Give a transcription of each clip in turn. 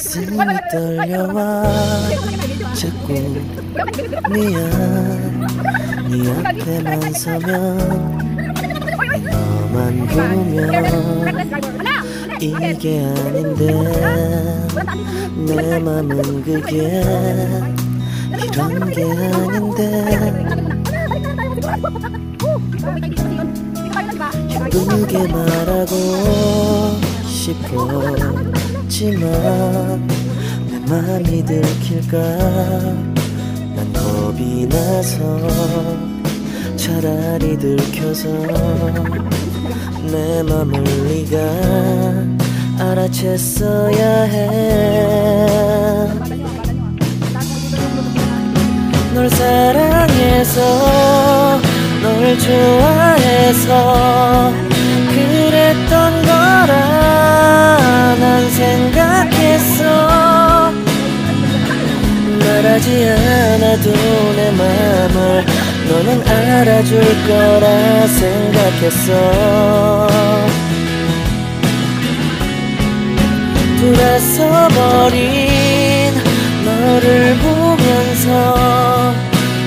가슴이 떨려와 자꾸 미안 네 앞에만 서면 너만 보면 이게 아닌데 내 맘은 그게 이런 게 아닌데 예쁘게 말하고 싶었지만 내 맘이 들킬까 난 겁이 나서 차라리 들켜서 내 맘을 네가 알아챘어야 해. 널 사랑해서 널 좋아해서 그랬던 거라 난 생각했어. 말하지 않아도 내 맘을 너는 알아줄 거라 생각했어. 돌아서버린 너를 보면서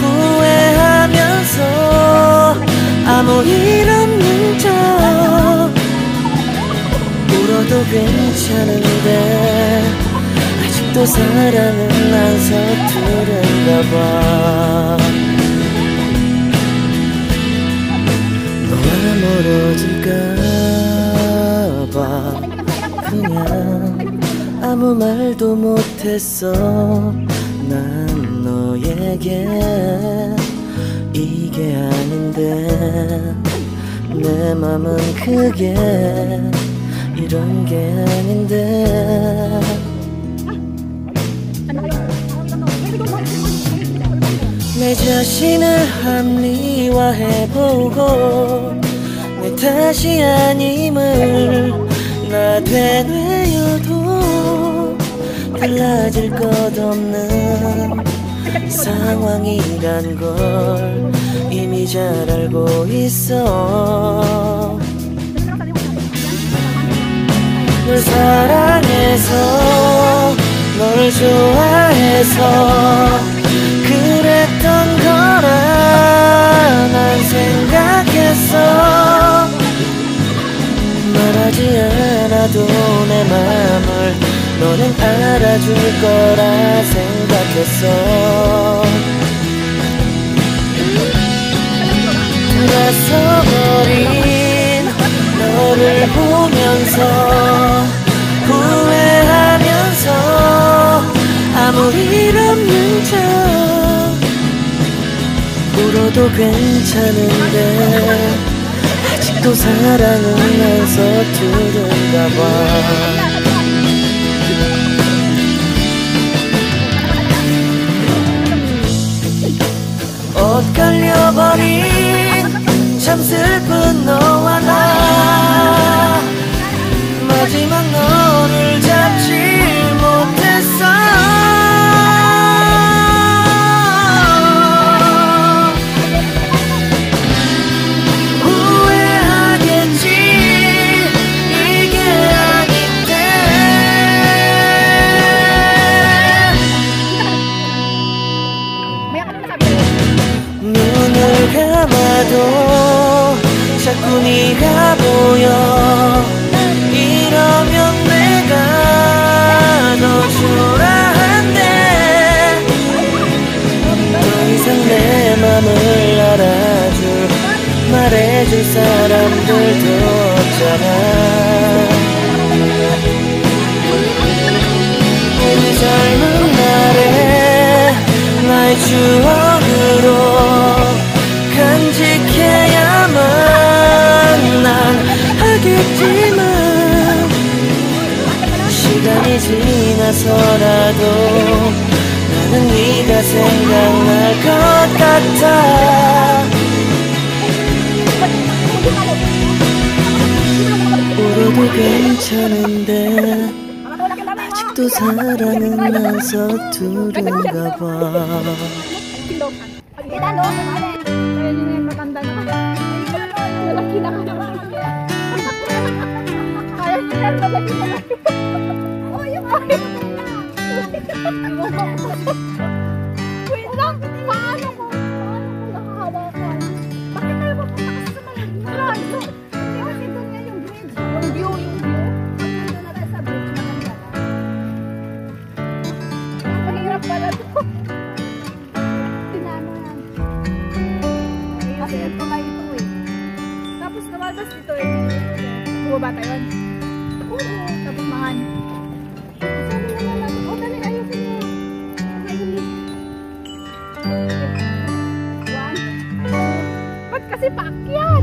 후회하면서 아무 일 없는 척 울어도 괜찮은데 아직도 사랑은 안 서투른가 봐. 너와 멀어질까 봐 그냥 아무 말도 못했어. 난 너에게 이게 아닌데 내 맘은 그게 이런 게 아닌데. 내 자신을 합리화해보고 내 탓이 아님을 나 되뇌어도 달라질 것 없는 상황이란 걸 이미 잘 알고 있어. 널 사랑해서 널 좋아해서 그랬던 거라 난 생각했어. 말하지 않아도 내 맘을 너는 알아줄 거라 생각했어. 돌아서버린 너를 보면서 후회하면서 아무 일 없는 척 울어도 괜찮은데 아직도 사랑은 안 서투른가 봐. 엇갈려버린 참 슬픈 너와 나 마지막 너를 잡지 못했어. 후회하겠지 이게 아닌데. 눈을 감아도 자꾸 네가 보여. 이러면 내가 더 초라한데 더 이상 내 맘을 알아줄 말해줄 사람들도 없잖아. 우리 젊은 날에 나의 추억으로 간직해야만 난 하겠지만 시간이 지나서라도 나는 네가 생각날 것 같아. 울어도 괜찮은데 아직도 사랑은 난 서투른가 봐. Kita no, kaya yun yung matanda na. Malaki na ka. Kaya yun malaki na. Oh, yung malaki na. Wait lang, paano ko nakahawakan? Bakit tayo pupunta kasi sa malaki? Hindi kasi doon nga yung bridge. Yung view. Doon na tayo sa bridge. Mahirap pala to. Ito tayo ito eh. Tapos namalbas dito eh. Bumaba tayo yun. Oo. Tapos mahan. Sabi naman natin. O dali, ayusin mo. One. Ba't kasi paakyat?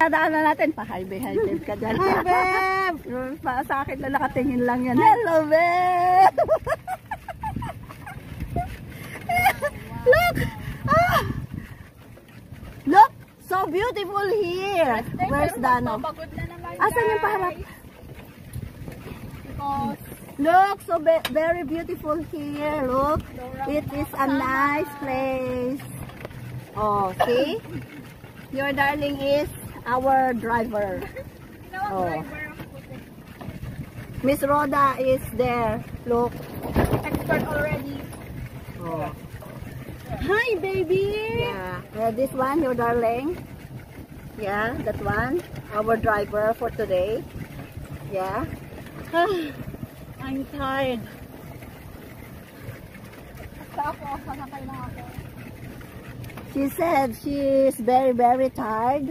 Dadaanan natin pa highway ka dyan. Hi, babe! Sa akin na nakatingin lang yan. Hello, babe! Look! Ah! Look! So beautiful here! Where's Dano? Asan yung paharap? Look! So very beautiful here. Look! It is a nice place. Oh, see? Your darling is our driver. Oh. Miss Rhoda is there. Look. Expert already. Oh. Hi, baby. Yeah. This one, your darling. Yeah, that one. Our driver for today. Yeah. I'm tired. She said she is very, very tired.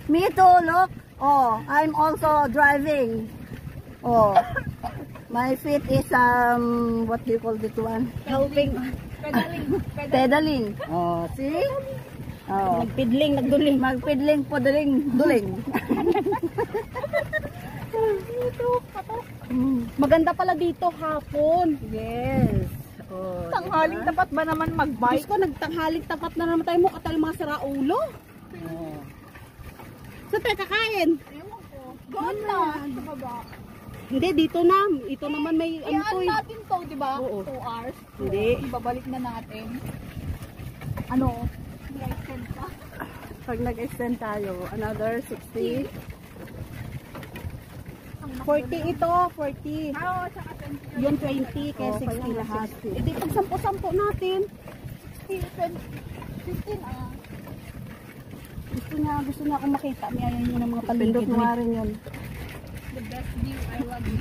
Me too, look. Oh, I'm also driving. Oh, my feet is, what do you call this one? Helping. Pedaling. Oh, see? Oh. Magpidling, nagduling. Magpidling, podaling, duling. Maganda pala dito hapon. Yes. Oh, Tanghaling tapat ba naman mag-bike? Diyos ko, nagtanghaling tapat na naman tayo mo katal mga saraulo. Oh. Saan tayo kakain? Ewan ko. Doon na. Sa baba. Hindi, dito na. Ito naman may ano to eh. natin to, di ba? Oo. 2 hours. Hindi. Ibabalik na natin. Ano? I-extend pa. Pag nag-extend tayo, another 60. 40 ito, 40. Oo, tsaka 20. Yun 20, kaya 60 lahat. E di pag 10-10 natin. 15 ah. Gusto niya akong makita. May ayaw niyo ng mga paligid. Pindot mo nga rin yun. The best view, I love you.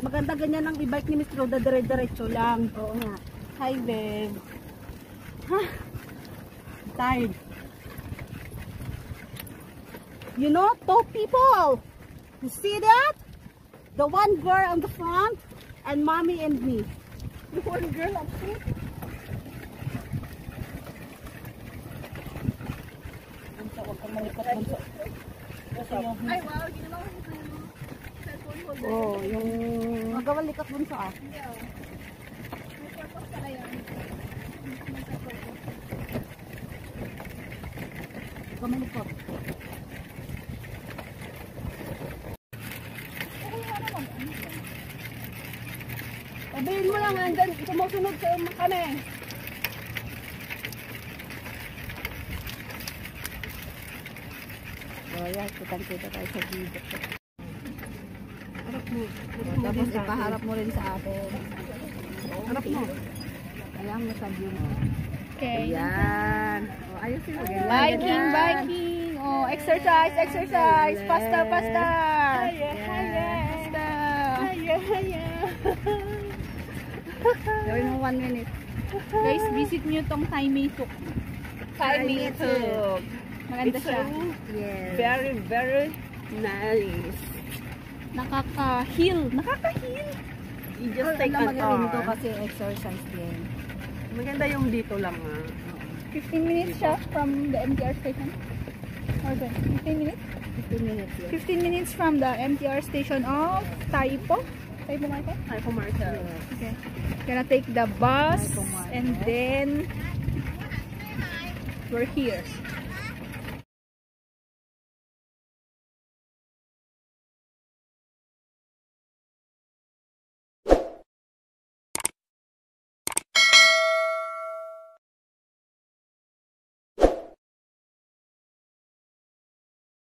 Maganda ganyan ang e-bike ni Miss Rhoda, dire-diretso lang. Oo nga. Hi, babe. Tired. You know, two people. You see that? The one girl on the front and mommy and me. The one girl up there. Ay, wow, ginawa ko yung cellphone holder. Oh, yung magawal likat bunso ah. May purpose pala yan. Kamalikot. Sabihin mo lang, hanggang sumusunod sa kami. Oh, yan. Kitang-kita tayo sa video. Harap mo. Tapos ipaharap mo rin sa atin. Harap mo. Ayan mo sa view mo. Okay. Ayan. Oh, ayos sila. Biking, biking. Oh, exercise, exercise. Faster, faster. Yes. Gawin mo 1 minute. Guys, visit nyo tong Thai Tuk. Thai Tuk. Maganda siya. Yes. Very, very nice. Nakaka-heal. Nakaka-heal. You just take an magaling to hour. kasi exercise din. Maganda yung dito lang ah. 15 minutes siya from the MTR station. Or 15 minutes? 15 minutes yes. 15 minutes from the MTR station of Taipo. Taipo Market? Ay, commercial. Okay. Gonna take the bus Taipo Market. and then we're here.